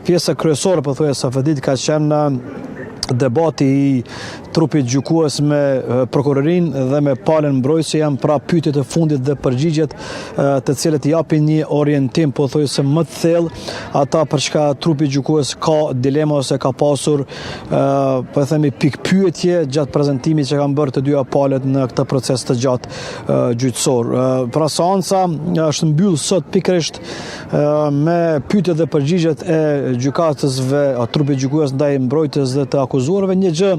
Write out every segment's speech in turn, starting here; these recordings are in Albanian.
Pjesa kryesore pothuajse së ditë ka qenë debati i trupit gjykues me prokurorinë dhe me palën mbrojtëse, janë pra pyetjet e fundit dhe përgjigjet të cilët japin një orientim pothuajse më të thellë ata për çka trupi gjykues ka dilema ose ka pasur po themi pikpyetje gjatë prezantimit që kanë bërë të dyja palët në këtë proces të gjatë gjyqësor. Pra seanca është mbyll sot pikërisht me pyetjet dhe përgjigjet e gjykatësve, trupit gjykues ndaj mbrojtjes dhe të akuzuarve. Një gjë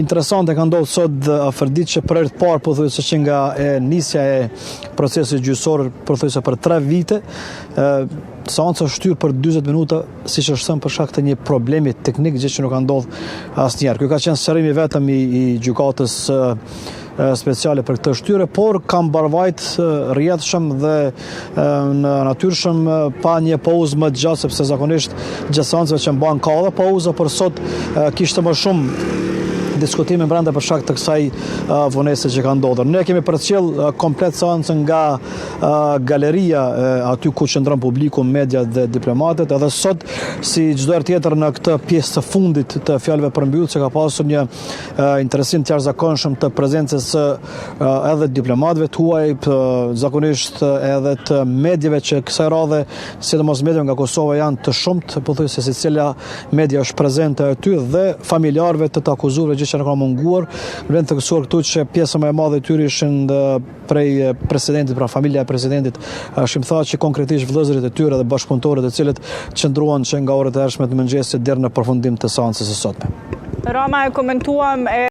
interesante ka ndodhur sot afërdit që për herë të parë pothuajse që nga nisja e procesit gjyqësor pothuajse për 3 vite, seanca është shtyr për 40 minuta, siç është thënë për shkak të një problemi teknik, gjë që nuk ka ndodhur asnjëherë. Ky ka qenë sqarimi vetëm i gjykatës speciale për këtë shtyre, por kam mbarvajt rrjedhshëm dhe në natyrshëm pa një pauzë më të gjatë, sepse zakonisht gjatë seancave që mban ka edhe pauza, por sot kishte më shumë diskutime brenda për shkak të kësaj vonese që ka ndodhur. Ne kemi përcjell komplet seancën nga galeria aty ku qëndron publiku, media dhe diplomatët. Edhe sot, si çdo herë tjetër në këtë pjesë të fundit të fjalëve përmbyllëse, ka pasur një interesim të jashtëzakonshëm të prezencës edhe diplomatëve tuaj, zakonisht edhe të mediave që kësaj radhe, sidomos mediat nga Kosova, janë të shumtë, pothuajse secila media është prezente aty, dhe familjarëve të akuzuarve që në ka munguar. Vlen të kësuar këtu që pjesa më e madhe e tyre ishin prej presidentit, pra familja e presidentit, shimtha që konkretisht vëllezërit e tyre dhe bashkëpunëtorët e cilët qëndruan që nga orët e hershme të mëngjesit deri në përfundim të seancës së sotme. Rama, e komentuam